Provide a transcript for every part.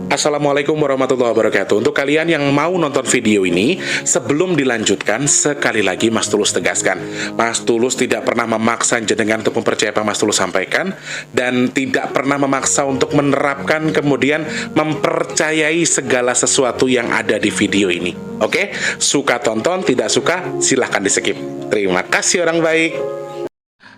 Assalamualaikum warahmatullahi wabarakatuh. Untuk kalian yang mau nonton video ini, sebelum dilanjutkan, sekali lagi Mas Tulus tegaskan, Mas Tulus tidak pernah memaksa jenengan untuk mempercayai apa Mas Tulus sampaikan, dan tidak pernah memaksa untuk menerapkan kemudian mempercayai segala sesuatu yang ada di video ini. Oke? Suka tonton, tidak suka silahkan di skip. Terima kasih orang baik.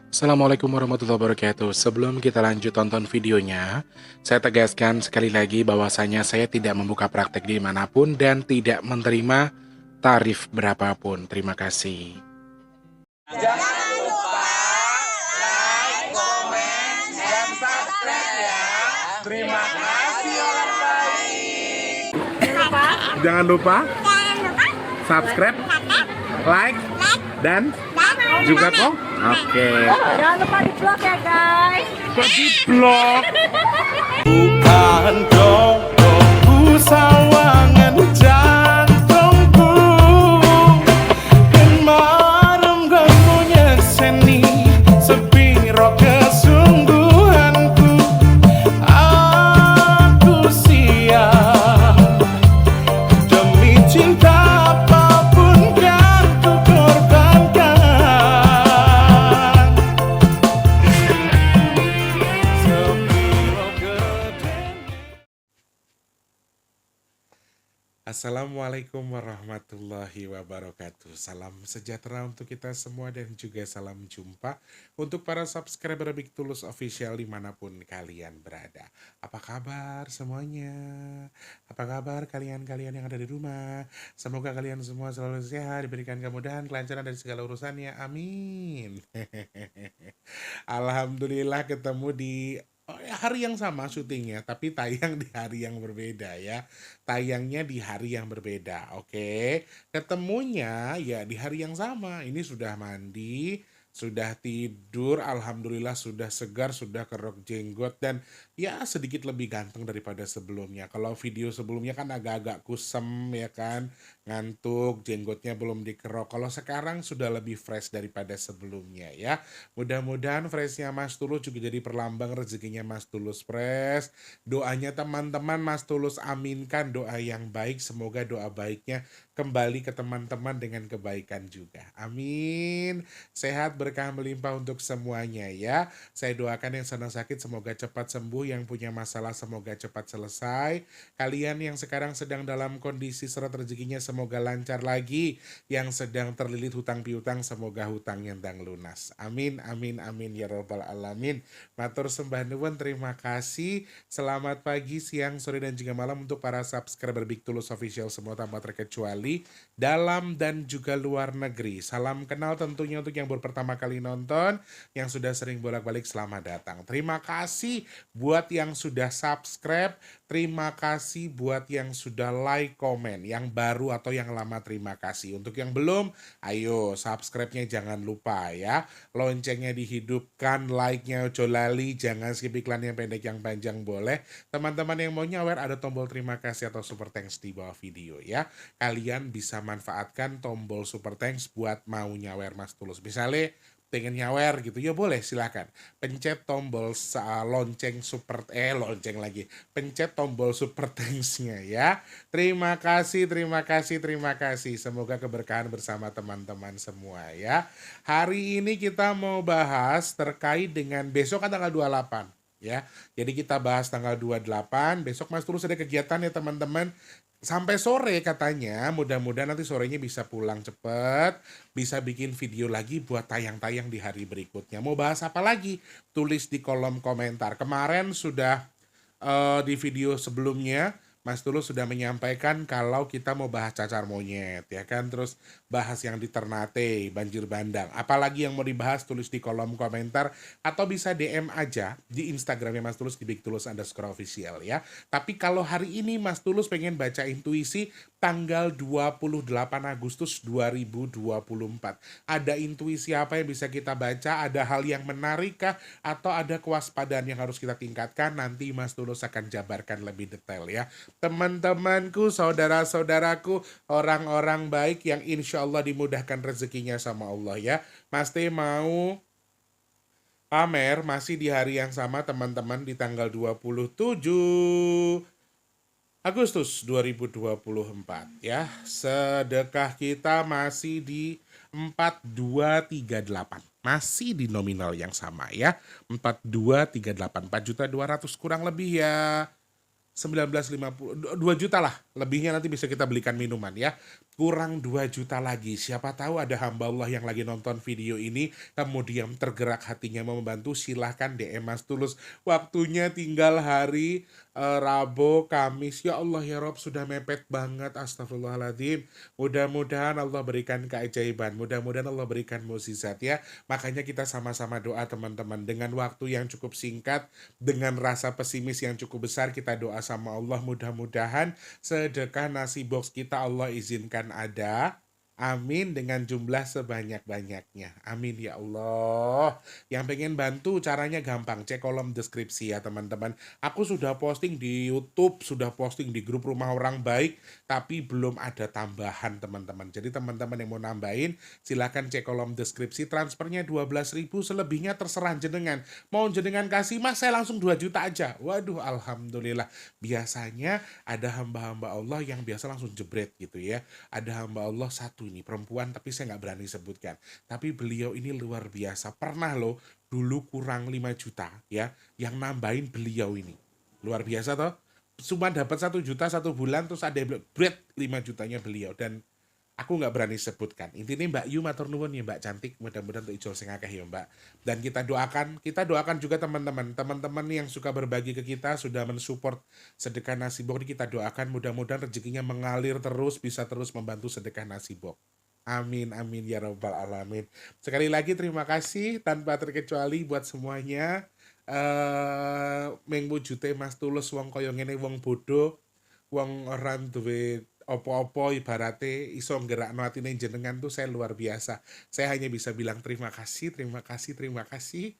Assalamualaikum warahmatullahi wabarakatuh. Sebelum kita lanjut tonton videonya, saya tegaskan sekali lagi bahwasanya saya tidak membuka praktek dimanapun dan tidak menerima tarif berapapun. Terima kasih. Jangan lupa like, komen, dan subscribe ya. Terima kasih orang baik. Jangan lupa subscribe, like, dan juga kok. Oke. Jangan lupa di vlog ya guys. Kok di vlog? Bukan jodohku sawangan jantungku, dan marem gamunya seni sepiro kesungguhanku. Aku siap demi cinta apapun kan ku korbankan. Sepiro gedenya. Assalamualaikum warahmatullahi wabarakatuh. Salam sejahtera untuk kita semua dan juga salam jumpa untuk para subscriber Big Tulus Official dimanapun kalian berada. Apa kabar semuanya? Apa kabar kalian-kalian yang ada di rumah? Semoga kalian semua selalu sehat, diberikan kemudahan, kelancaran dari segala urusannya. Amin. Alhamdulillah ketemu di hari yang sama syutingnya, tapi tayang di hari yang berbeda ya. Tayangnya di hari yang berbeda, oke. Ketemunya ya di hari yang sama. Ini sudah mandi, sudah tidur, alhamdulillah sudah segar, sudah kerok jenggot, dan ya sedikit lebih ganteng daripada sebelumnya. Kalau video sebelumnya kan agak-agak kusem ya kan, ngantuk, jenggotnya belum dikerok. Kalau sekarang sudah lebih fresh daripada sebelumnya ya. Mudah-mudahan freshnya Mas Tulus juga jadi perlambang rezekinya Mas Tulus fresh. Doanya teman-teman Mas Tulus aminkan doa yang baik. Semoga doa baiknya kembali ke teman-teman dengan kebaikan juga. Amin. Sehat berkah melimpah untuk semuanya ya. Saya doakan yang sedang sakit semoga cepat sembuh. Yang punya masalah semoga cepat selesai. Kalian yang sekarang sedang dalam kondisi seret rezekinya semoga lancar lagi. Yang sedang terlilit hutang piutang semoga hutangnya ndang lunas. Amin, amin, amin ya robbal alamin. Matur sembah nuwun, terima kasih. Selamat pagi, siang, sore, dan juga malam untuk para subscriber Big Tulus Official semua tanpa terkecuali dalam dan juga luar negeri. Salam kenal tentunya untuk yang baru pertama kali nonton, yang sudah sering bolak-balik selamat datang. Terima kasih buat yang sudah subscribe, terima kasih buat yang sudah like, komen, yang baru atau yang lama terima kasih. Untuk yang belum, ayo subscribe-nya jangan lupa ya. Loncengnya dihidupkan, like-nya ojo lali, jangan skip iklan yang pendek yang panjang boleh. Teman-teman yang mau nyawer ada tombol terima kasih atau super thanks di bawah video ya. Kalian bisa manfaatkan tombol super thanks buat mau nyawer Mas Tulus. Misalnya pengen nyawer gitu ya boleh silakan pencet tombol lonceng super lonceng lagi, pencet tombol super thanks-nya ya. Terima kasih, terima kasih, terima kasih. Semoga keberkahan bersama teman-teman semua ya. Hari ini kita mau bahas terkait dengan besok kan tanggal 28 ya. Jadi kita bahas tanggal 28. Besok Mas Tulus ada kegiatan ya teman-teman. Sampai sore katanya, mudah-mudahan nanti sorenya bisa pulang cepet, bisa bikin video lagi buat tayang-tayang di hari berikutnya. Mau bahas apa lagi? Tulis di kolom komentar. Kemarin sudah di video sebelumnya Mas Tulus sudah menyampaikan kalau kita mau bahas cacar monyet ya kan, terus bahas yang di Ternate, banjir bandang. Apalagi yang mau dibahas tulis di kolom komentar atau bisa DM aja di Instagramnya Mas Tulus di @bigtulus_official ya. Tapi kalau hari ini Mas Tulus pengen baca intuisi tanggal 28 Agustus 2024. Ada intuisi apa yang bisa kita baca? Ada hal yang menarik kah? Atau ada kewaspadaan yang harus kita tingkatkan? Nanti Mas Tulus akan jabarkan lebih detail ya. Teman-temanku, saudara-saudaraku, orang-orang baik yang insya Allah dimudahkan rezekinya sama Allah ya. Mas T mau pamer masih di hari yang sama teman-teman di tanggal 27 Agustus 2024 ya. Sedekah kita masih di 4238. Masih di nominal yang sama ya. 4238, 4.200.000 kurang lebih ya 1950, 2 juta lah. Lebihnya nanti bisa kita belikan minuman ya. Kurang 2 juta lagi. Siapa tahu ada hamba Allah yang lagi nonton video ini kemudian tergerak hatinya mau membantu, silahkan DM Mas Tulus. Waktunya tinggal hari Rabu, Kamis. Ya Allah ya Rob, sudah mepet banget. Astagfirullahaladzim. Mudah-mudahan Allah berikan keajaiban. Mudah-mudahan Allah berikan mukjizat ya. Makanya kita sama-sama doa teman-teman. Dengan waktu yang cukup singkat, dengan rasa pesimis yang cukup besar, kita doa sama Allah, mudah-mudahan sedekah nasi box kita Allah izinkan ada. Amin, dengan jumlah sebanyak-banyaknya. Amin ya Allah. Yang pengen bantu caranya gampang, cek kolom deskripsi ya teman-teman. Aku sudah posting di YouTube, sudah posting di grup Rumah Orang Baik, tapi belum ada tambahan teman-teman. Jadi teman-teman yang mau nambahin, silakan cek kolom deskripsi. Transfernya 12.000, selebihnya terserah jenengan. Mau jenengan kasih Mas, saya langsung 2 juta aja. Waduh, alhamdulillah. Biasanya ada hamba-hamba Allah yang biasa langsung jebret gitu ya. Ada hamba Allah satu ini, perempuan, tapi saya nggak berani sebutkan. Tapi beliau ini luar biasa. Pernah loh, dulu kurang 5 juta ya, yang nambahin beliau ini. Luar biasa toh. Cuma dapat 1 juta 1 bulan, terus ada yang bilang, "Bret, 5 jutanya beliau." Dan aku nggak berani sebutkan. Intinya Mbak Yu matur nuwun ya Mbak cantik, mudah-mudahan untuk ijol sing akeh ya Mbak. Dan kita doakan juga teman-teman yang suka berbagi ke kita, sudah mensupport sedekah nasi box ini, kita doakan mudah-mudahan rezekinya mengalir terus, bisa terus membantu sedekah nasi box. Amin amin ya robbal alamin. Sekali lagi terima kasih tanpa terkecuali buat semuanya. Mengwujute Mas Tulus wong kaya ngene, wong bodoh, wong ora duwe opo-opo, ibarate iso nggerakno atine jenengan tuh saya luar biasa. Saya hanya bisa bilang terima kasih, terima kasih, terima kasih.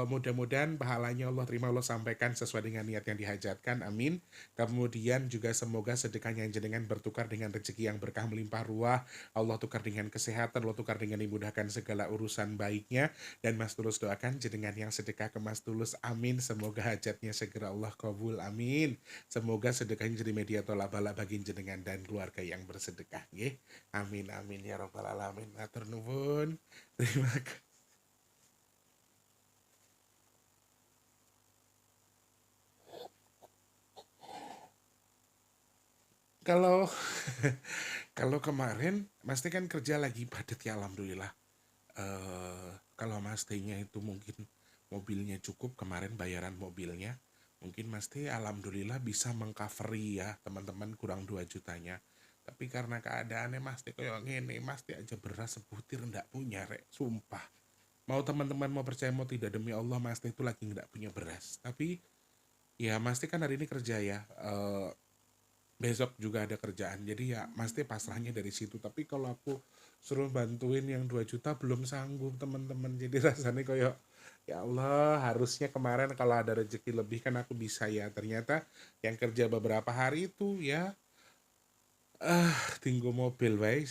Mudah-mudahan pahalanya Allah terima, Allah sampaikan sesuai dengan niat yang dihajatkan. Amin. Kemudian juga semoga sedekahnya jenengan bertukar dengan rezeki yang berkah melimpah ruah. Allah tukar dengan kesehatan, Allah tukar dengan dimudahkan segala urusan baiknya. Dan Mas Tulus doakan jenengan yang sedekah ke Mas Tulus. Amin. Semoga hajatnya segera Allah kabul. Amin. Semoga sedekahnya jadi media tolak bala bagi jenengan dan keluarga yang bersedekah nggih. Amin amin ya rabbal alamin. Matur nuwun. Terima kasih. Kalau kalau kemarin Mas Teh kan kerja lagi padat ya alhamdulillah. Kalau Mas Teh-nya itu mungkin mobilnya cukup kemarin bayaran mobilnya, mungkin Mas Teh alhamdulillah bisa mengcovery ya teman-teman kurang 2 jutanya. Tapi karena keadaannya Mas Teh kayak ngene, Mas Teh aja beras sebutir ndak punya rek, sumpah. Mau teman-teman mau percaya mau tidak, demi Allah Mas Teh itu lagi nggak punya beras. Tapi ya Mas Teh kan hari ini kerja ya. Besok juga ada kerjaan, jadi ya Mas Teh pasrahnya dari situ. Tapi kalau aku suruh bantuin yang 2 juta belum sanggup teman-teman, jadi rasanya kayak ya Allah, harusnya kemarin kalau ada rezeki lebih kan aku bisa ya. Ternyata yang kerja beberapa hari itu ya tinggal mobil wae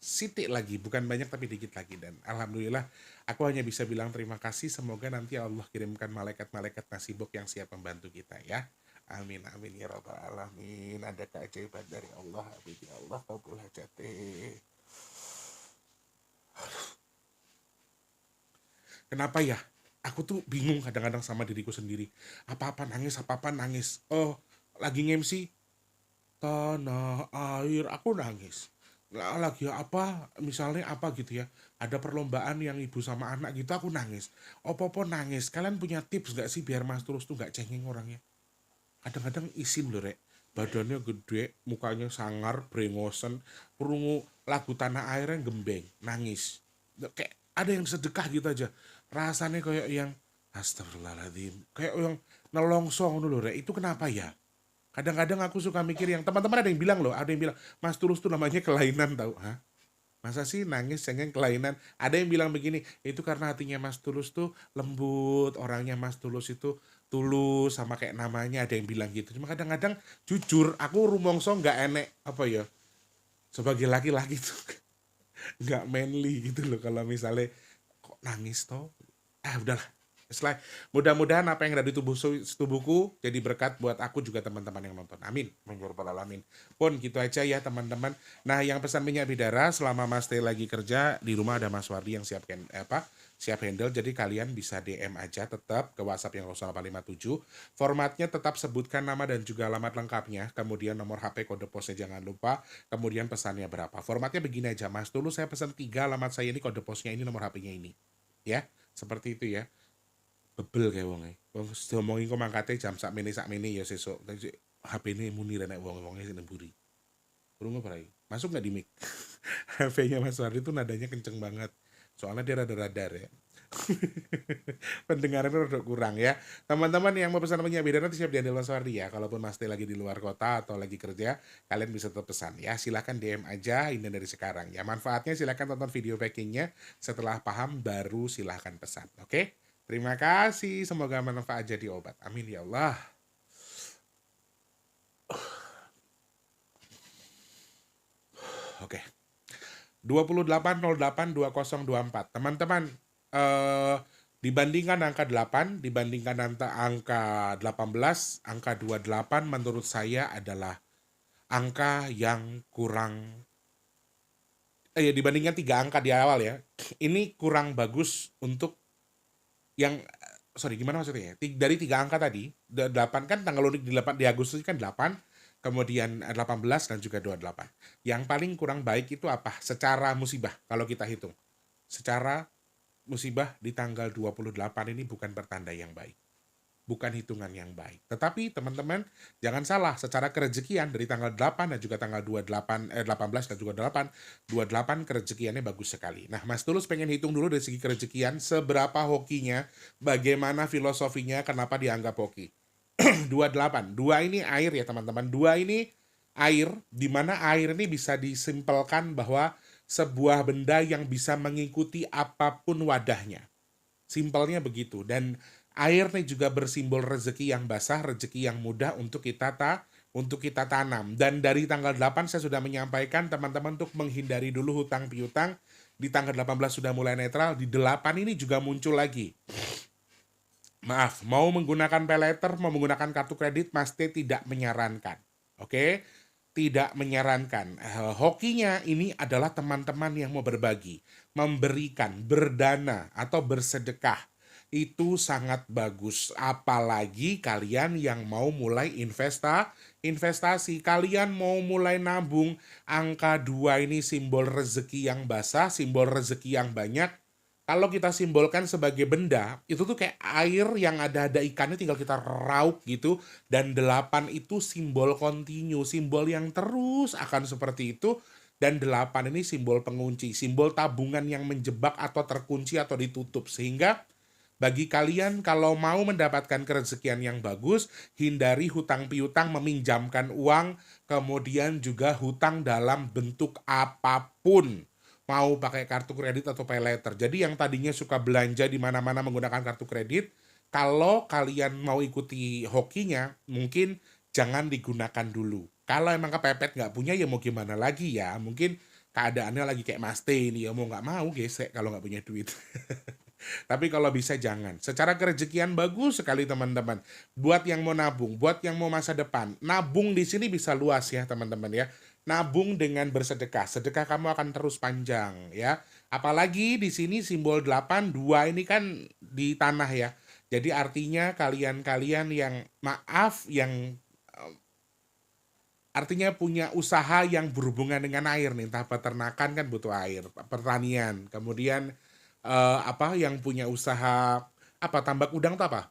sitik lagi, bukan banyak tapi dikit lagi. Dan alhamdulillah aku hanya bisa bilang terima kasih. Semoga nanti Allah kirimkan malaikat-malaikat nasibok yang siap membantu kita ya. Amin amin ya rabbal alamin. Ada keajaiban dari Allah. Amin ya Allah kabul hajate. Kenapa ya? Aku tuh bingung kadang-kadang sama diriku sendiri. Apa-apa nangis, apa-apa nangis. Oh, lagi nge-MC tanah air, aku nangis. Lagi apa, misalnya apa gitu ya. Ada perlombaan yang ibu sama anak gitu, aku nangis. Opo-opo nangis. Kalian punya tips gak sih biar Mas Tulus tuh gak cengeng orangnya? Kadang-kadang isin loh rek, badannya gede, mukanya sangar, brengosen, perungu lagu tanah airnya gembeng, nangis. Kayak ada yang sedekah gitu aja, rasanya kayak yang astagfirullahaladzim, kayak yang nelongso ngono loh rek. Itu kenapa ya? Kadang-kadang aku suka mikir, yang teman-teman ada yang bilang loh, ada yang bilang Mas Tulus tuh namanya kelainan tau. Hah? Masa sih nangis cengeng kelainan? Ada yang bilang begini, itu karena hatinya Mas Tulus tuh lembut, orangnya Mas Tulus itu tulus, sama kayak namanya, ada yang bilang gitu. Cuma kadang-kadang jujur aku rumongso nggak enek apa ya, sebagai laki-laki tuh nggak manly gitu loh kalau misalnya kok nangis toh. Udahlah, Mudah-mudahan apa yang ada di tubuhku jadi berkat buat aku juga teman-teman yang nonton. Amin. Amin ya rabbal alamin. Pun gitu aja ya teman-teman. Nah, yang pesan minyak bidara selama Mas Teh lagi kerja di rumah ada Mas Wardi yang siap handle. Jadi kalian bisa DM aja tetap ke WhatsApp yang 0857. Formatnya tetap sebutkan nama dan juga alamat lengkapnya. Kemudian nomor HP, kode posnya jangan lupa. Kemudian pesannya berapa. Formatnya begini aja, Mas. Dulu saya pesan 3, alamat saya ini, kode posnya ini, nomor HP-nya ini. Ya, seperti itu ya. Bebel kayak wonge. Wong diomongi kok mangkate jam sakmene ya sesuk. HP-ne muni nek wong-wonge sing nemburi. Krungu prai. Masuk nggak di mic? HP-nya Mas Wardi itu nadanya kenceng banget. Soalnya dia rada-radar ya. Pendengarannya rada kurang ya. Teman-teman yang mau pesan minyak bidara nanti siap diambil Mas Wardi ya. Kalaupun Mas Teh lagi di luar kota atau lagi kerja, kalian bisa tetap pesan ya. Silahkan DM aja ini dari sekarang ya. Manfaatnya silahkan tonton video packingnya. Setelah paham baru silahkan pesan. Oke? Terima kasih. Semoga manfaat jadi obat. Amin ya Allah. Oke. 28082024. Teman-teman, dibandingkan angka 8, dibandingkan angka 18, angka 28 menurut saya adalah angka yang kurang dibandingkan 3 angka di awal ya. Ini kurang bagus untuk yang gimana maksudnya ya? Dari 3 angka tadi, 8 kan tanggal unik di Agustus kan 8, kemudian 18 dan juga 28. Yang paling kurang baik itu apa? Secara musibah kalau kita hitung. Secara musibah di tanggal 28 ini bukan pertanda yang baik. Bukan hitungan yang baik. Tetapi teman-teman jangan salah, secara kerezekian dari tanggal 8 dan juga tanggal 18 dan juga 28 kerezekiannya bagus sekali. Nah, Mas Tulus pengen hitung dulu dari segi kerezekian seberapa hokinya, bagaimana filosofinya, kenapa dianggap hoki. 28. 2 ini air ya teman-teman. 2 ini air, di mana air ini bisa disimpelkan bahwa sebuah benda yang bisa mengikuti apapun wadahnya. Simpelnya begitu. Dan air nih juga bersimbol rezeki yang basah, rezeki yang mudah untuk kita tanam. Dan dari tanggal 8 saya sudah menyampaikan teman-teman untuk menghindari dulu hutang piutang. Di tanggal 18 sudah mulai netral, di 8 ini juga muncul lagi. Maaf, mau menggunakan paylater, mau menggunakan kartu kredit, Mas T tidak menyarankan. Oke? Tidak menyarankan. Hokinya ini adalah teman-teman yang mau berbagi, memberikan, berdana, atau bersedekah. Itu sangat bagus. Apalagi kalian yang mau mulai investasi. Kalian mau mulai nabung. Angka 2 ini simbol rezeki yang basah, simbol rezeki yang banyak. Kalau kita simbolkan sebagai benda, itu tuh kayak air yang ada ikannya tinggal kita raup gitu. Dan 8 itu simbol kontinu, simbol yang terus akan seperti itu. Dan 8 ini simbol pengunci, simbol tabungan yang menjebak atau terkunci atau ditutup. Sehingga bagi kalian kalau mau mendapatkan kerezekian yang bagus, hindari hutang piutang, meminjamkan uang, kemudian juga hutang dalam bentuk apapun. Mau pakai kartu kredit atau paylater. Jadi yang tadinya suka belanja di mana-mana menggunakan kartu kredit, kalau kalian mau ikuti hokinya, mungkin jangan digunakan dulu. Kalau emang kepepet nggak punya ya mau gimana lagi ya. Mungkin keadaannya lagi kayak Mas T ini ya, mau nggak mau gesek kalau nggak punya duit. Tapi kalau bisa jangan. Secara kerezekian bagus sekali teman-teman. Buat yang mau nabung, buat yang mau masa depan. Nabung di sini bisa luas ya teman-teman ya. Nabung dengan bersedekah. Sedekah kamu akan terus panjang ya. Apalagi di sini simbol 8, 2 ini kan di tanah ya. Jadi artinya kalian-kalian yang artinya punya usaha yang berhubungan dengan air nih. Entah peternakan kan butuh air, pertanian. Kemudian yang punya usaha tambak udang tuh apa?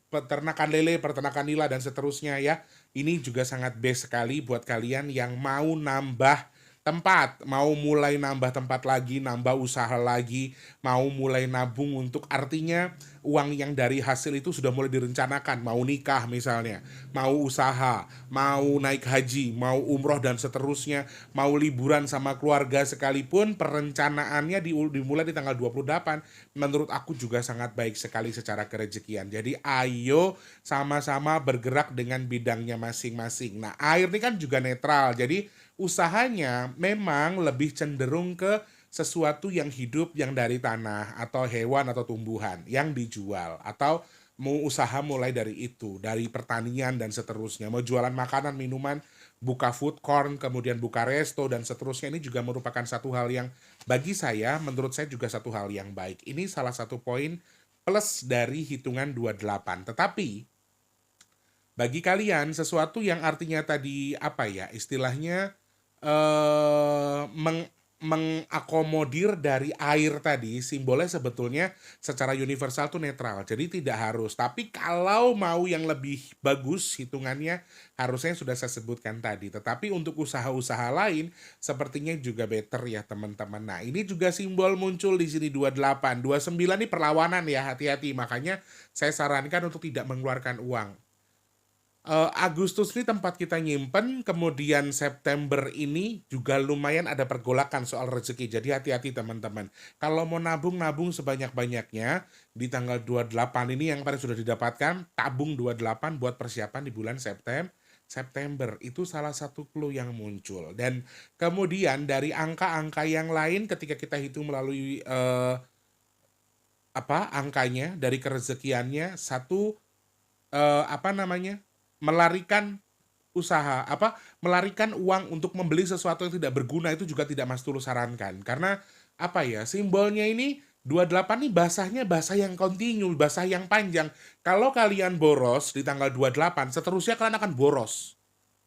Peternakan lele, peternakan nila dan seterusnya ya. Ini juga sangat best sekali buat kalian yang mau nambah tempat, mau mulai nambah tempat lagi, nambah usaha lagi, mau mulai nabung untuk artinya uang yang dari hasil itu sudah mulai direncanakan, mau nikah misalnya, mau usaha, mau naik haji, mau umroh dan seterusnya, mau liburan sama keluarga sekalipun, perencanaannya dimulai di tanggal 28. Menurut aku juga sangat baik sekali secara kerezekian. Jadi ayo sama-sama bergerak dengan bidangnya masing-masing. Nah, air ini kan juga netral, jadi usahanya memang lebih cenderung ke sesuatu yang hidup yang dari tanah atau hewan atau tumbuhan yang dijual atau mau usaha mulai dari itu, dari pertanian dan seterusnya. Mau jualan makanan, minuman, buka food corn, kemudian buka resto dan seterusnya ini juga merupakan satu hal yang bagi saya, menurut saya juga satu hal yang baik. Ini salah satu poin plus dari hitungan 28. Tetapi bagi kalian sesuatu yang artinya tadi apa ya, istilahnya mengakomodir dari air tadi, simbolnya sebetulnya secara universal tuh netral. Jadi tidak harus. Tapi kalau mau yang lebih bagus hitungannya harusnya yang sudah saya sebutkan tadi. Tetapi untuk usaha-usaha lain sepertinya juga better ya teman-teman. Nah, ini juga simbol muncul di sini 28. 29 ini perlawanan ya, hati-hati. Makanya saya sarankan untuk tidak mengeluarkan uang. Agustus ini tempat kita nyimpen, kemudian September ini juga lumayan ada pergolakan soal rezeki. Jadi hati-hati teman-teman. Kalau mau nabung sebanyak-banyaknya di tanggal 28 ini yang paling sudah didapatkan, tabung 28 buat persiapan di bulan September. Itu salah satu clue yang muncul. Dan kemudian dari angka-angka yang lain ketika kita hitung melalui angkanya dari kerezekiannya satu melarikan melarikan uang untuk membeli sesuatu yang tidak berguna itu juga tidak Mas Tulus sarankan. Karena simbolnya ini 28 nih bahasa yang kontinu, bahasa yang panjang. Kalau kalian boros di tanggal 28, seterusnya kalian akan boros.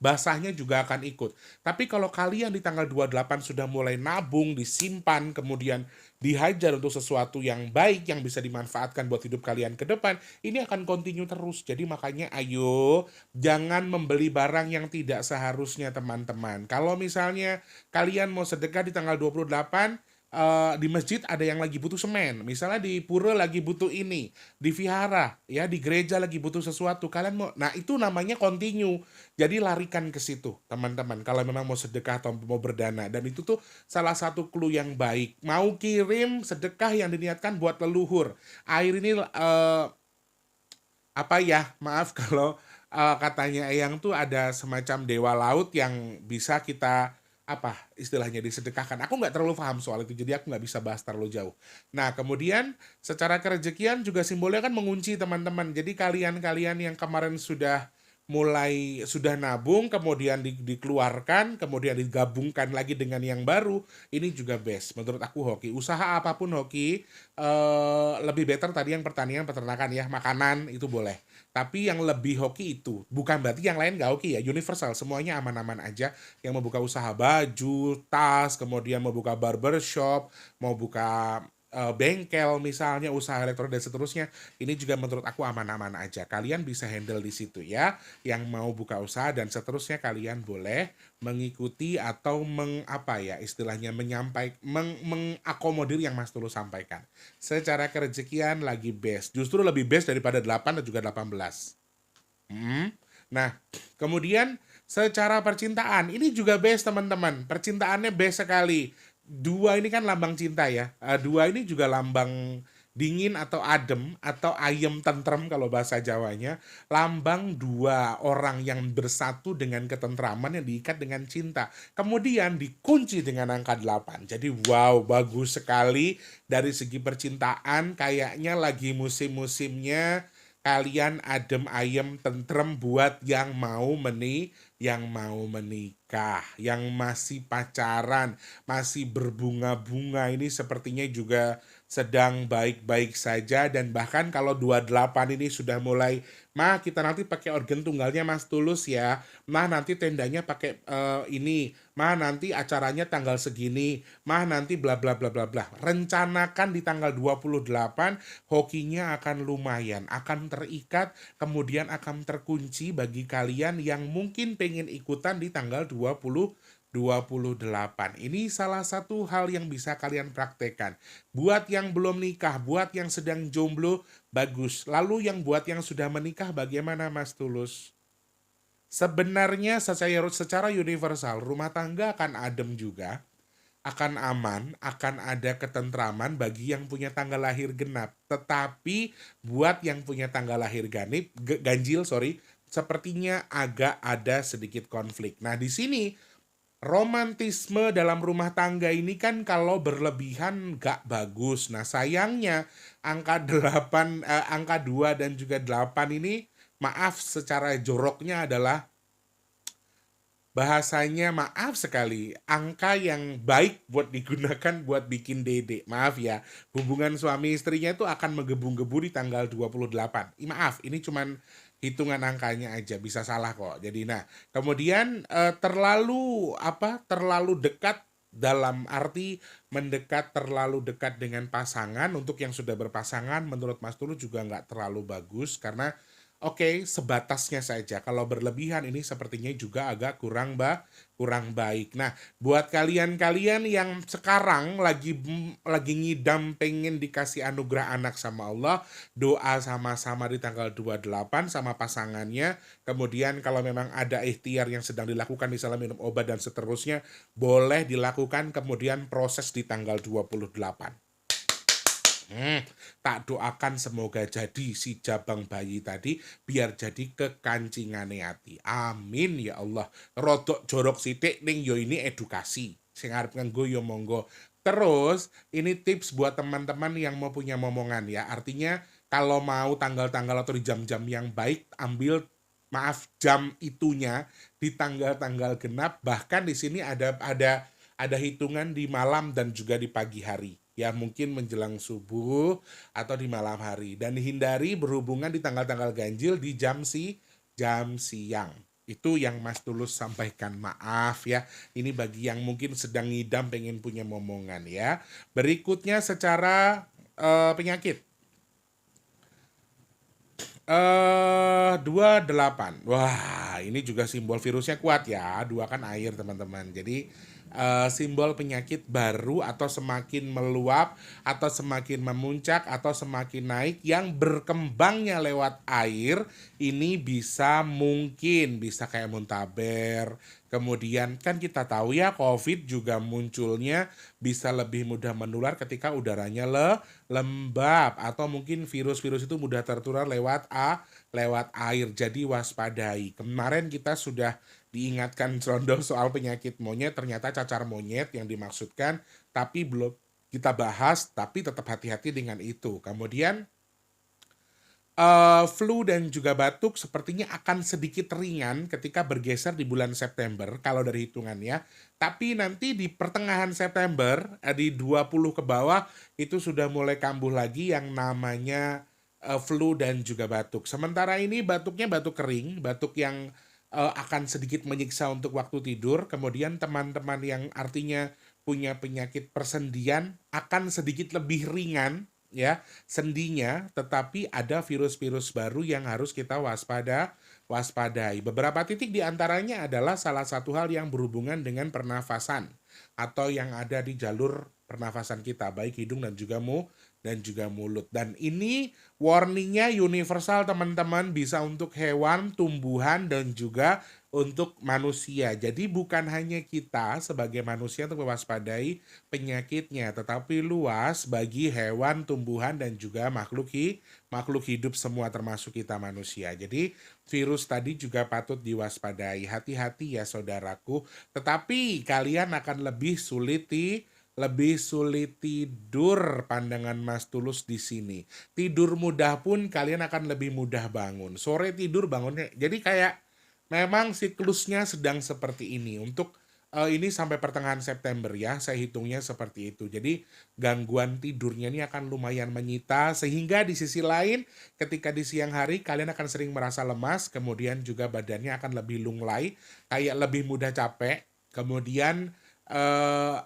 Basahnya juga akan ikut. Tapi kalau kalian di tanggal 28 sudah mulai nabung, disimpan, kemudian dihajar untuk sesuatu yang baik, yang bisa dimanfaatkan buat hidup kalian ke depan, ini akan continue terus. Jadi makanya ayo, jangan membeli barang yang tidak seharusnya teman-teman. Kalau misalnya kalian mau sedekah di tanggal 28, di masjid ada yang lagi butuh semen, misalnya di pura lagi butuh ini, di vihara ya, di gereja lagi butuh sesuatu, kalian mau, nah itu namanya continue. Jadi larikan ke situ teman-teman kalau memang mau sedekah atau mau berdana. Dan itu tuh salah satu clue yang baik. Mau kirim sedekah yang diniatkan buat leluhur, air ini maaf kalau katanya Eyang tuh ada semacam dewa laut yang bisa kita istilahnya disedekahkan. Aku nggak terlalu paham soal itu, jadi aku nggak bisa bahas terlalu jauh. Nah, kemudian secara kerezekian juga simbolnya kan mengunci teman-teman. Jadi kalian-kalian yang kemarin sudah nabung, kemudian dikeluarkan, kemudian digabungkan lagi dengan yang baru, ini juga best. Menurut aku hoki. Usaha apapun hoki, lebih better tadi yang pertanian, peternakan ya, makanan itu boleh. Tapi yang lebih hoki itu, bukan berarti yang lain nggak hoki ya, universal, semuanya aman-aman aja. Yang mau buka usaha baju, tas, kemudian mau buka barbershop, mau buka bengkel misalnya, usaha elektronik dan seterusnya, ini juga menurut aku aman-aman aja. Kalian bisa handle di situ ya. Yang mau buka usaha dan seterusnya kalian boleh mengikuti atau mengakomodir yang Mas Tulus sampaikan. Secara kerezekian lagi best. Justru lebih best daripada 8 dan juga 18. Nah, kemudian secara percintaan ini juga best teman-teman. Percintaannya best sekali. 2 ini kan lambang cinta ya. 2 ini juga lambang dingin atau adem atau ayem tentrem kalau bahasa Jawanya. Lambang 2 orang yang bersatu dengan ketentraman yang diikat dengan cinta. Kemudian dikunci dengan angka 8. Jadi wow, bagus sekali dari segi percintaan, kayaknya lagi musim-musimnya kalian adem ayem tentrem buat yang mau menikah, yang masih pacaran, masih berbunga-bunga, ini sepertinya juga sedang baik-baik saja. Dan bahkan kalau 28 ini sudah mulai, mah kita nanti pakai organ tunggalnya Mas Tulus ya, mah nanti tendanya pakai ini, mah nanti acaranya tanggal segini, mah nanti bla bla bla bla bla. Rencanakan di tanggal 28, hokinya akan lumayan, akan terikat, kemudian akan terkunci bagi kalian yang mungkin pengen ikutan di tanggal 28. Ini salah satu hal yang bisa kalian praktekkan. Buat yang belum nikah, buat yang sedang jomblo, bagus. Lalu yang buat yang sudah menikah bagaimana Mas Tulus? Sebenarnya secara universal, rumah tangga akan adem juga, akan aman, akan ada ketentraman bagi yang punya tanggal lahir genap. Tetapi buat yang punya tanggal lahir ganjil, sepertinya agak ada sedikit konflik. Nah, di sini Romantisme dalam rumah tangga ini kan kalau berlebihan gak bagus. Nah, sayangnya angka 8, angka 2 dan juga 8 ini maaf secara joroknya adalah bahasanya maaf sekali, angka yang baik buat digunakan buat bikin dede. Maaf ya, hubungan suami istrinya itu akan menggebu-gebu di tanggal 28. Maaf, ini cuman hitungan angkanya aja, bisa salah kok. Jadi nah, kemudian terlalu terlalu dekat dalam arti mendekat terlalu dekat dengan pasangan. Untuk yang sudah berpasangan menurut Mas Tulu juga nggak terlalu bagus karena oke, sebatasnya saja. Kalau berlebihan ini sepertinya juga agak kurang baik. Nah, buat kalian-kalian yang sekarang lagi ngidam pengen dikasih anugerah anak sama Allah, doa sama-sama di tanggal 28 sama pasangannya. Kemudian kalau memang ada ikhtiar yang sedang dilakukan, misalnya minum obat dan seterusnya, boleh dilakukan kemudian proses di tanggal 28. Tak doakan semoga jadi si jabang bayi tadi biar jadi kekancingane hati. Amin ya Allah. Rodok jorok sithik ning yo ini edukasi. Sing arep nganggo yo monggo. Terus ini tips buat teman-teman yang mau punya momongan ya. Artinya kalau mau tanggal-tanggal atau di jam-jam yang baik ambil jam itunya di tanggal-tanggal genap, bahkan di sini ada hitungan di malam dan juga di pagi hari. Ya mungkin menjelang subuh atau di malam hari, dan hindari berhubungan di tanggal-tanggal ganjil di jam siang. Itu yang Mas Tulus sampaikan. Maaf ya, ini bagi yang mungkin sedang ngidam pengen punya momongan ya. Berikutnya secara penyakit. 28. Wah, ini juga simbol virusnya kuat ya. 2 kan air, teman-teman. Jadi simbol penyakit baru atau semakin meluap atau semakin memuncak atau semakin naik yang berkembangnya lewat air. Ini mungkin bisa kayak muntaber. Kemudian kan kita tahu ya, COVID juga munculnya bisa lebih mudah menular ketika udaranya lembab, atau mungkin virus-virus itu mudah tertular lewat air. Jadi waspadai. Kemarin kita sudah diingatkan Condong soal penyakit monyet, ternyata cacar monyet yang dimaksudkan, tapi belum kita bahas, tapi tetap hati-hati dengan itu. Kemudian flu dan juga batuk sepertinya akan sedikit ringan ketika bergeser di bulan September kalau dari hitungannya. Tapi nanti di pertengahan September, di 20 ke bawah, itu sudah mulai kambuh lagi yang namanya flu dan juga batuk. Sementara ini batuknya batuk kering, batuk yang akan sedikit menyiksa untuk waktu tidur. Kemudian teman-teman yang artinya punya penyakit persendian akan sedikit lebih ringan ya sendinya, tetapi ada virus-virus baru yang harus kita waspadai. Beberapa titik diantaranya adalah salah satu hal yang berhubungan dengan pernafasan atau yang ada di jalur pernafasan kita, baik hidung dan juga mulut. Dan ini warningnya universal, teman-teman, bisa untuk hewan, tumbuhan, dan juga untuk manusia. Jadi bukan hanya kita sebagai manusia untuk mewaspadai penyakitnya, tetapi luas bagi hewan, tumbuhan, dan juga makhluk hidup semua termasuk kita manusia. Jadi virus tadi juga patut diwaspadai. Hati-hati ya saudaraku. Tetapi kalian akan lebih sulit tidur, pandangan Mas Tulus di sini. Tidur mudah pun kalian akan lebih mudah bangun. Sore tidur bangunnya. Jadi kayak memang siklusnya sedang seperti ini. Untuk ini sampai pertengahan September ya, saya hitungnya seperti itu. Jadi gangguan tidurnya ini akan lumayan menyita, sehingga di sisi lain ketika di siang hari kalian akan sering merasa lemas, kemudian juga badannya akan lebih lunglai, kayak lebih mudah capek, kemudian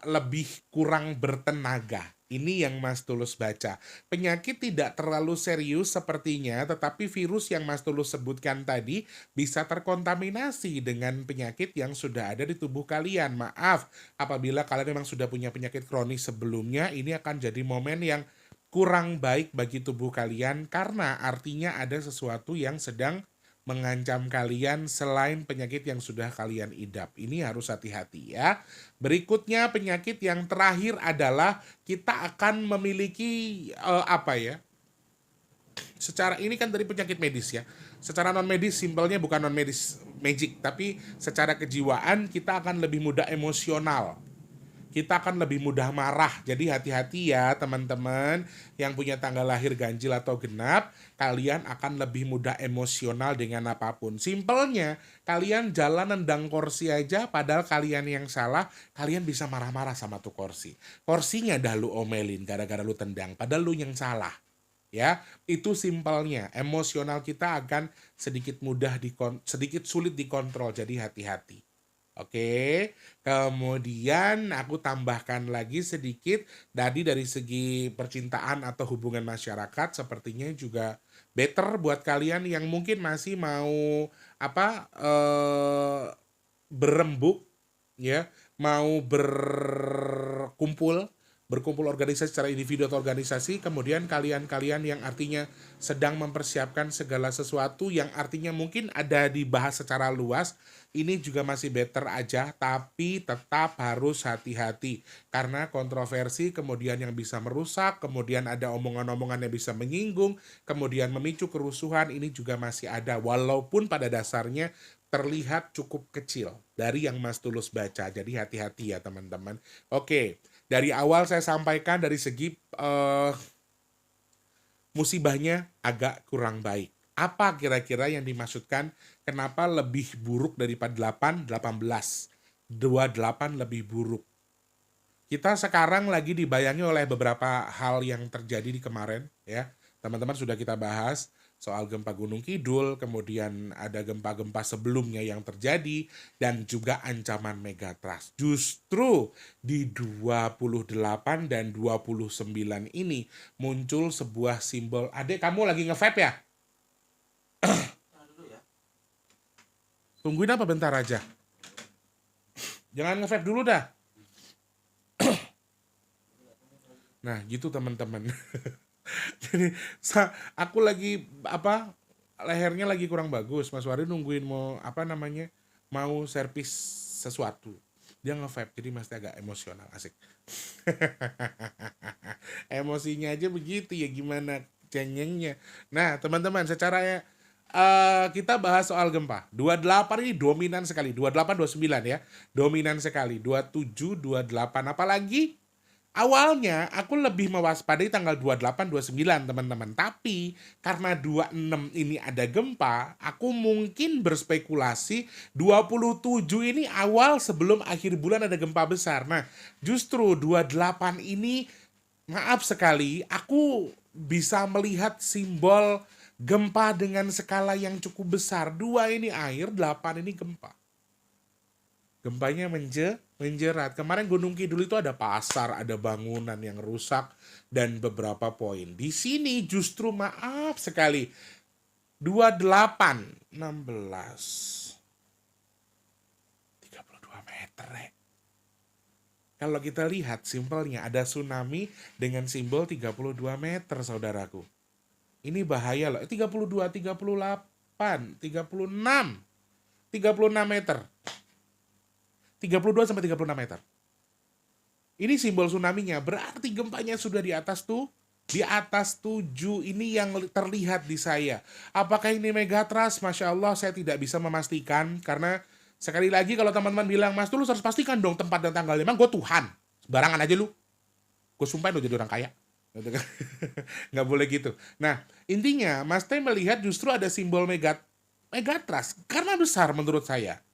lebih kurang bertenaga. Ini yang Mas Tulus baca. Penyakit tidak terlalu serius sepertinya, tetapi virus yang Mas Tulus sebutkan tadi bisa terkontaminasi dengan penyakit yang sudah ada di tubuh kalian. Maaf, apabila kalian memang sudah punya penyakit kronis sebelumnya, ini akan jadi momen yang kurang baik bagi tubuh kalian, karena artinya ada sesuatu yang sedang mengancam kalian selain penyakit yang sudah kalian idap. Ini harus hati-hati ya. Berikutnya penyakit yang terakhir adalah kita akan memiliki secara ini kan dari penyakit medis ya. Secara non medis, simpelnya bukan non medis magic, tapi secara kejiwaan kita akan lebih mudah emosional. Kita akan lebih mudah marah. Jadi hati-hati ya teman-teman yang punya tanggal lahir ganjil atau genap, kalian akan lebih mudah emosional dengan apapun. Simpelnya, kalian jalan nendang kursi aja, padahal kalian yang salah, kalian bisa marah-marah sama tuh kursi. Kursinya dah lu omelin gara-gara lu tendang, padahal lu yang salah. Ya, itu simpelnya. Emosional kita akan sedikit sulit dikontrol, jadi hati-hati. Oke, kemudian aku tambahkan lagi sedikit tadi dari segi percintaan atau hubungan masyarakat sepertinya juga better buat kalian yang mungkin masih mau apa berembuk ya, mau berkumpul organisasi secara individu atau organisasi, kemudian kalian-kalian yang artinya sedang mempersiapkan segala sesuatu yang artinya mungkin ada dibahas secara luas, ini juga masih better aja, tapi tetap harus hati-hati karena kontroversi kemudian yang bisa merusak, kemudian ada omongan-omongan yang bisa menyinggung, kemudian memicu kerusuhan, ini juga masih ada walaupun pada dasarnya terlihat cukup kecil dari yang Mas Tulus baca. Jadi hati-hati ya teman-teman. Oke, dari awal saya sampaikan dari segi musibahnya agak kurang baik. Apa kira-kira yang dimaksudkan kenapa lebih buruk daripada 8, 18? 28 lebih buruk. Kita sekarang lagi dibayangi oleh beberapa hal yang terjadi di kemarin ya. Teman-teman sudah kita bahas soal gempa Gunung Kidul, kemudian ada gempa-gempa sebelumnya yang terjadi dan juga ancaman megatrust. Justru di 28 dan 29 ini muncul sebuah simbol. Adek, kamu lagi nge-vape ya? Tungguin apa bentar aja. Jangan nge-vape dulu dah. Nah, gitu teman-teman. Jadi aku lagi lehernya lagi kurang bagus. Mas Wari nungguin mau servis sesuatu. Dia nge-vape, jadi Mas agak emosional, asik. Emosinya aja begitu ya, gimana cengengnya. Nah, teman-teman, secara kita bahas soal gempa. 28 ini dominan sekali. 28, 29 ya. Dominan sekali. 27, 28. Apalagi awalnya aku lebih mewaspadai tanggal 28, 29 teman-teman. Tapi karena 26 ini ada gempa, aku mungkin berspekulasi 27 ini awal sebelum akhir bulan ada gempa besar. Nah, justru 28 ini maaf sekali, aku bisa melihat simbol gempa dengan skala yang cukup besar. 2 ini air, 8 ini gempa. Gempanya menjerat. Kemarin Gunung Kidul itu ada pasar, ada bangunan yang rusak, dan beberapa poin. Di sini justru maaf sekali. 28, 16, 32 meter. Kalau kita lihat simpelnya ada tsunami dengan simbol 32 meter, saudaraku. Ini bahaya loh. 32, 38, 36, 36 meter. 32 sampai 36 meter. Ini simbol tsunami-nya. Berarti gempanya sudah di atas 7 ini yang terlihat di saya. Apakah ini megatrust? Masya Allah, saya tidak bisa memastikan. Karena sekali lagi kalau teman-teman bilang, Mas Tulus harus pastikan dong tempat dan tanggal. Memang gue Tuhan. Barangan aja lu. Gue sumpahin lo jadi orang kaya. Nggak boleh gitu. Nah, intinya Mas Teh melihat justru ada simbol megatrust. Karena besar menurut saya.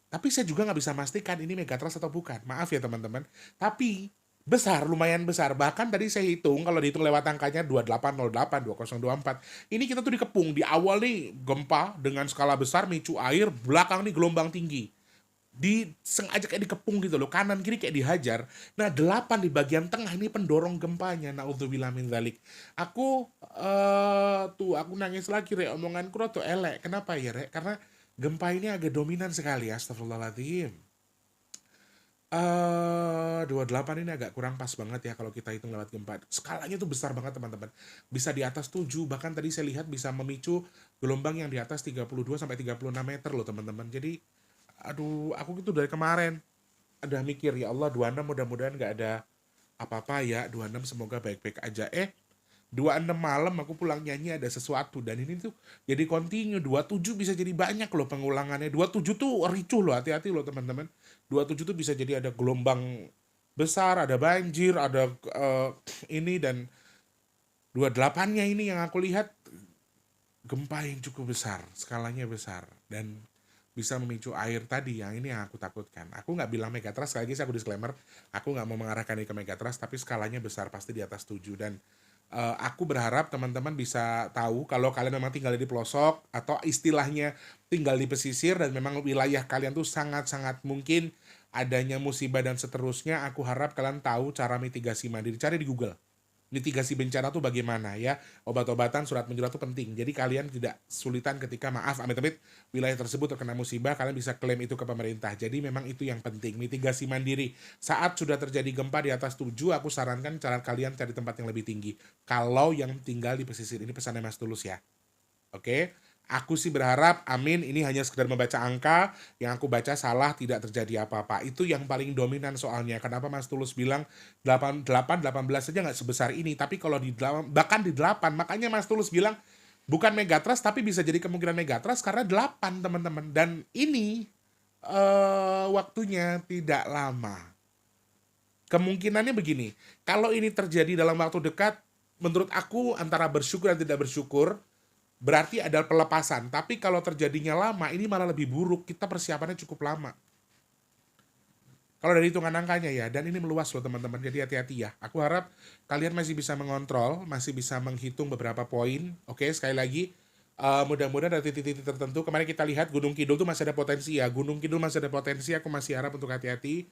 Tapi saya juga nggak bisa memastikan ini megatrust atau bukan. Maaf ya teman-teman. Tapi besar, lumayan besar. Bahkan tadi saya hitung, kalau dihitung lewat angkanya 2808, 2024. Ini kita tuh dikepung. Di awal nih gempa dengan skala besar, micu air. Belakang nih gelombang tinggi. Sengaja kayak dikepung gitu loh. Kanan kiri kayak dihajar. Nah 8 di bagian tengah ini pendorong gempanya. Na'udzubillah min dzalik. Aku nangis lagi Rek. Omonganku tuh elek. Kenapa ya Rek? Karena gempa ini agak dominan sekali, astagfirullahaladzim. 28 ini agak kurang pas banget ya kalau kita hitung lewat gempa. Skalanya tuh besar banget teman-teman. Bisa di atas 7, bahkan tadi saya lihat bisa memicu gelombang yang di atas 32 sampai 36 meter loh teman-teman. Jadi, aduh, aku gitu dari kemarin udah mikir, ya Allah 26 mudah-mudahan gak ada apa-apa ya. 26 semoga baik-baik aja. 26 malam aku pulang nyanyi ada sesuatu, dan ini tuh jadi continue. 27 bisa jadi banyak loh pengulangannya. 27 tuh ricuh loh, hati-hati loh teman-teman. 27 tuh bisa jadi ada gelombang besar, ada banjir, ada ini, dan 28-nya ini yang aku lihat gempa yang cukup besar, skalanya besar, dan bisa memicu air tadi, yang ini yang aku takutkan. Aku nggak bilang megatrust, sekali lagi aku disclaimer, aku nggak mau mengarahkan ini ke megatrust, tapi skalanya besar, pasti di atas 7. Dan aku berharap teman-teman bisa tahu kalau kalian memang tinggal di pelosok, atau istilahnya tinggal di pesisir, dan memang wilayah kalian tuh sangat-sangat mungkin adanya musibah dan seterusnya. Aku harap kalian tahu cara mitigasi mandiri, cari di Google. Mitigasi bencana tuh bagaimana ya, obat-obatan, surat menyurat tuh penting, jadi kalian tidak sulitan ketika maaf amit-amit wilayah tersebut terkena musibah, kalian bisa klaim itu ke pemerintah. Jadi memang itu yang penting, mitigasi mandiri. Saat sudah terjadi gempa di atas 7, aku sarankan cara kalian cari tempat yang lebih tinggi kalau yang tinggal di pesisir. Ini pesannya Mas Tulus ya. Oke, aku sih berharap, amin, ini hanya sekedar membaca angka, yang aku baca salah, tidak terjadi apa-apa. Itu yang paling dominan soalnya. Kenapa Mas Tulus bilang 18 saja nggak sebesar ini, tapi kalau di 8, bahkan di 8, makanya Mas Tulus bilang bukan megatrust, tapi bisa jadi kemungkinan megatrust karena 8, teman-teman. Dan ini waktunya tidak lama. Kemungkinannya begini, kalau ini terjadi dalam waktu dekat, menurut aku antara bersyukur dan tidak bersyukur, berarti ada pelepasan. Tapi kalau terjadinya lama, ini malah lebih buruk. Kita persiapannya cukup lama. Kalau dari hitungan angkanya ya, dan ini meluas loh teman-teman, jadi hati-hati ya. Aku harap kalian masih bisa mengontrol, masih bisa menghitung beberapa poin. Oke, sekali lagi, mudah-mudahan dari titik-titik tertentu. Kemarin kita lihat Gunung Kidul tuh masih ada potensi ya. Gunung Kidul masih ada potensi, aku masih harap untuk hati-hati.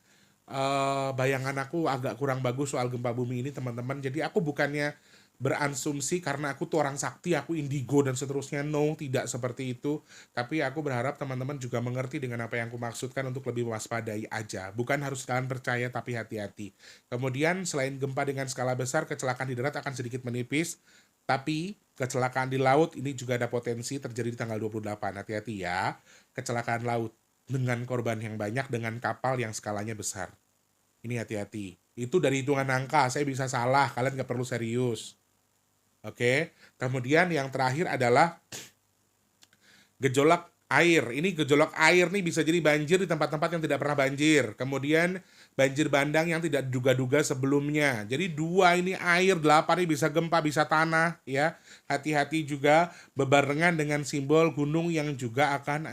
Bayangan aku agak kurang bagus soal gempa bumi ini teman-teman. Jadi aku bukannya beransumsi karena aku tuh orang sakti, aku indigo dan seterusnya. No, tidak seperti itu. Tapi aku berharap teman-teman juga mengerti dengan apa yang aku maksudkan untuk lebih waspadai aja. Bukan harus kalian percaya, tapi hati-hati. Kemudian selain gempa dengan skala besar, kecelakaan di darat akan sedikit menipis. Tapi kecelakaan di laut ini juga ada potensi terjadi di tanggal 28. Hati-hati ya. Kecelakaan laut dengan korban yang banyak, dengan kapal yang skalanya besar. Ini hati-hati. Itu dari hitungan angka, saya bisa salah, kalian nggak perlu serius. Oke, kemudian yang terakhir adalah gejolak air. Ini gejolak air nih bisa jadi banjir di tempat-tempat yang tidak pernah banjir. Kemudian banjir bandang yang tidak duga-duga sebelumnya. Jadi 2 ini air, 8 ini bisa gempa, bisa tanah ya. Hati-hati juga bebarengan dengan simbol gunung yang juga akan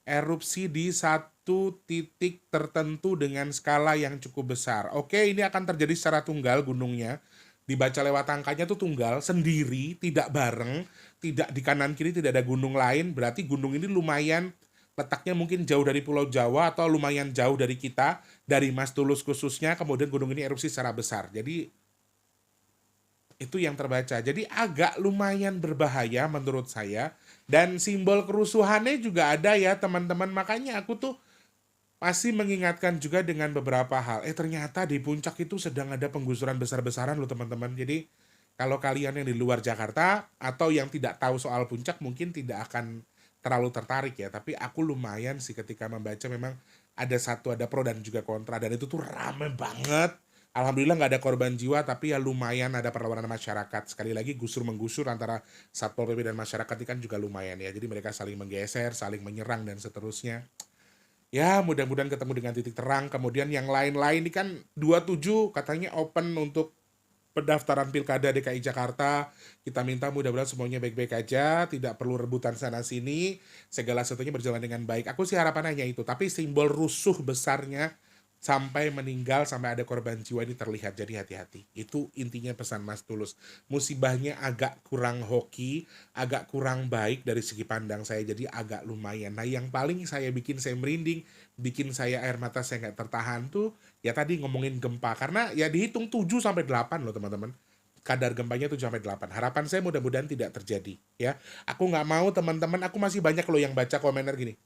erupsi di satu titik tertentu dengan skala yang cukup besar. Oke, ini akan terjadi secara tunggal gunungnya. Dibaca lewat angkanya tuh tunggal, sendiri, tidak bareng, tidak di kanan kiri, tidak ada gunung lain. Berarti gunung ini lumayan letaknya mungkin jauh dari Pulau Jawa, atau lumayan jauh dari kita, dari Mas Tulus khususnya. Kemudian gunung ini erupsi secara besar. Jadi itu yang terbaca. Jadi agak lumayan berbahaya menurut saya. Dan simbol kerusuhannya juga ada ya teman-teman. Makanya aku tuh masih mengingatkan juga dengan beberapa hal. Ternyata di puncak itu sedang ada penggusuran besar-besaran loh teman-teman. Jadi kalau kalian yang di luar Jakarta atau yang tidak tahu soal puncak mungkin tidak akan terlalu tertarik ya. Tapi aku lumayan sih ketika membaca, memang ada pro dan juga kontra. Dan itu tuh rame banget. Alhamdulillah nggak ada korban jiwa, tapi ya lumayan ada perlawanan masyarakat. Sekali lagi gusur-menggusur antara Satpol PP dan masyarakat ini kan juga lumayan ya. Jadi mereka saling menggeser, saling menyerang dan seterusnya. Ya, mudah-mudahan ketemu dengan titik terang. Kemudian yang lain-lain ini kan 27 katanya open untuk pendaftaran Pilkada DKI Jakarta. Kita minta mudah-mudahan semuanya baik-baik aja, tidak perlu rebutan sana-sini, segala sesuatunya berjalan dengan baik. Aku sih harapan hanya itu, tapi simbol rusuh besarnya sampai meninggal, sampai ada korban jiwa ini terlihat. Jadi hati-hati. Itu intinya pesan Mas Tulus. Musibahnya agak kurang hoki, agak kurang baik dari segi pandang saya, jadi agak lumayan. Nah, yang paling bikin saya merinding, bikin saya air mata saya nggak tertahan tuh, ya tadi ngomongin gempa. Karena ya dihitung 7 sampai 8 loh teman-teman. Kadar gempanya 7 sampai 8. Harapan saya mudah-mudahan tidak terjadi ya. Aku nggak mau teman-teman, aku masih banyak loh yang baca komentar gini.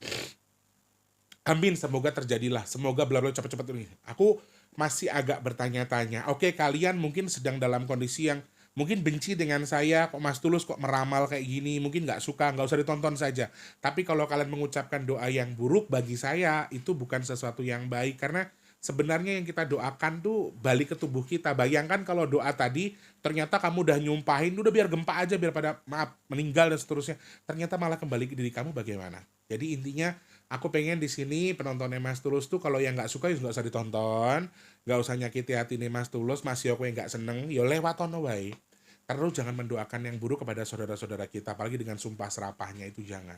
Amin, semoga terjadilah. Semoga bla bla cepat-cepat ini. Aku masih agak bertanya-tanya. Oke, kalian mungkin sedang dalam kondisi yang mungkin benci dengan saya, kok Mas Tulus kok meramal kayak gini, mungkin nggak suka, nggak usah ditonton saja. Tapi kalau kalian mengucapkan doa yang buruk, bagi saya itu bukan sesuatu yang baik, karena sebenarnya yang kita doakan tuh balik ke tubuh kita. Bayangkan kalau doa tadi ternyata kamu udah nyumpahin, udah biar gempa aja, biar pada maaf meninggal dan seterusnya. Ternyata malah kembali ke diri kamu bagaimana? Jadi intinya aku pengen di sini penontonnya Mas Tulus tuh kalau yang nggak suka ya nggak usah ditonton, nggak usah nyakiti hati nih Mas Tulus, Mas Yoko yang nggak seneng, yo lewat tono wae. Karena lu jangan mendoakan yang buruk kepada saudara-saudara kita, apalagi dengan sumpah serapahnya itu jangan.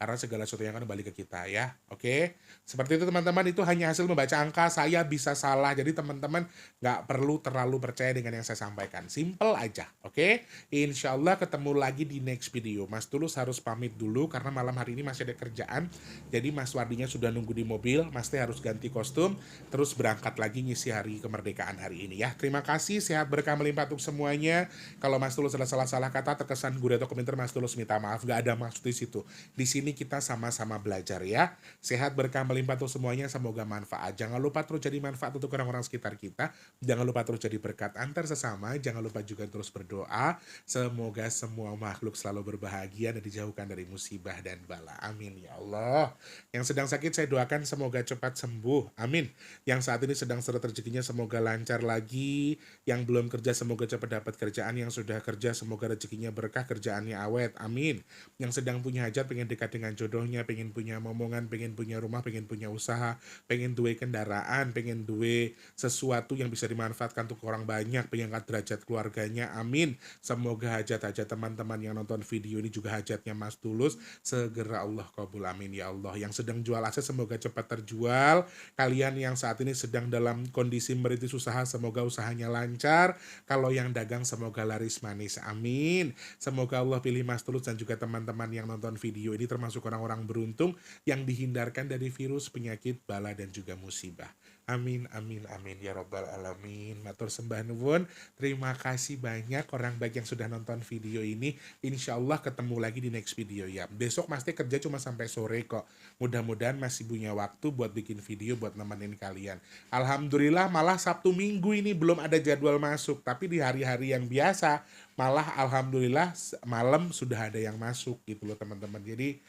Karena segala sesuatu yang akan kembali ke kita ya. Oke. Seperti itu teman-teman, itu hanya hasil membaca angka, saya bisa salah. Jadi teman-teman nggak perlu terlalu percaya dengan yang saya sampaikan. Simple aja. Oke. Insya Allah ketemu lagi di next video. Mas Tulus harus pamit dulu karena malam hari ini masih ada kerjaan. Jadi Mas Wardinya sudah nunggu di mobil. Mas Teh harus ganti kostum. Terus berangkat lagi ngisi hari kemerdekaan hari ini ya. Terima kasih. Sehat berkah melimpah untuk semuanya. Kalau Mas Tulus ada salah-salah kata, terkesan gurih atau komentar, Mas Tulus minta maaf. Nggak ada maksud di situ. Di sini kita sama-sama belajar ya. Sehat berkah melimpah untuk semuanya, semoga manfaat. Jangan lupa terus jadi manfaat untuk orang-orang sekitar kita. Jangan lupa terus jadi berkat antar sesama. Jangan lupa juga terus berdoa. Semoga semua makhluk selalu berbahagia dan dijauhkan dari musibah dan bala. Amin ya Allah. Yang sedang sakit saya doakan semoga cepat sembuh. Amin. Yang saat ini sedang seret rezekinya semoga lancar lagi. Yang belum kerja semoga cepat dapat kerjaan. Yang sudah kerja semoga rezekinya berkah, kerjaannya awet. Amin. Yang sedang punya hajat pengen dekat dengan jodohnya, pengen punya momongan, pengen punya rumah, pengen punya usaha, pengen duwe kendaraan, pengen duwe sesuatu yang bisa dimanfaatkan untuk orang banyak, pengen angkat derajat keluarganya, amin. Semoga hajat-hajat teman-teman yang nonton video ini juga hajatnya Mas Tulus segera Allah kabul, amin ya Allah. Yang sedang jual aset semoga cepat terjual. Kalian yang saat ini sedang dalam kondisi merintis usaha semoga usahanya lancar. Kalau yang dagang semoga laris manis, amin. Semoga Allah pilih Mas Tulus dan juga teman-teman yang nonton video ini termasuk orang-orang beruntung yang dihindarkan dari virus, penyakit, bala dan juga musibah. Amin, amin, amin ya robbal alamin. Matur sembah nuwun. Terima kasih banyak orang baik yang sudah nonton video ini. Insya Allah ketemu lagi di next video ya. Besok pasti kerja cuma sampai sore kok. Mudah-mudahan masih punya waktu buat bikin video buat nemenin kalian. Alhamdulillah malah Sabtu Minggu ini belum ada jadwal masuk. Tapi di hari-hari yang biasa malah alhamdulillah malam sudah ada yang masuk gitu loh teman-teman. Jadi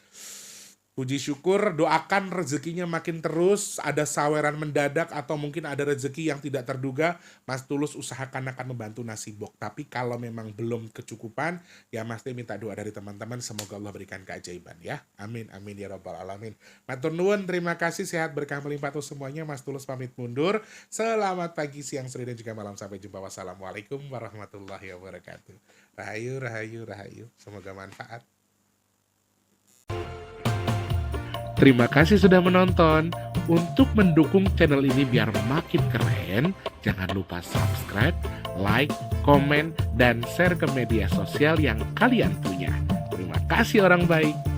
puji syukur, doakan rezekinya makin terus, ada saweran mendadak atau mungkin ada rezeki yang tidak terduga, Mas Tulus usahakan akan membantu nasibok. Tapi kalau memang belum kecukupan, ya Mas Teh minta doa dari teman-teman, semoga Allah berikan keajaiban ya. Amin, amin ya robbal alamin. Matur nuwun, terima kasih, sehat berkah melimpah untuk semuanya. Mas Tulus pamit mundur. Selamat pagi, siang, sore, dan juga malam. Sampai jumpa. Wassalamualaikum warahmatullahi wabarakatuh. Rahayu, rahayu, rahayu. Semoga manfaat. Terima kasih sudah menonton. Untuk mendukung channel ini biar makin keren, jangan lupa subscribe, like, komen, dan share ke media sosial yang kalian punya. Terima kasih orang baik.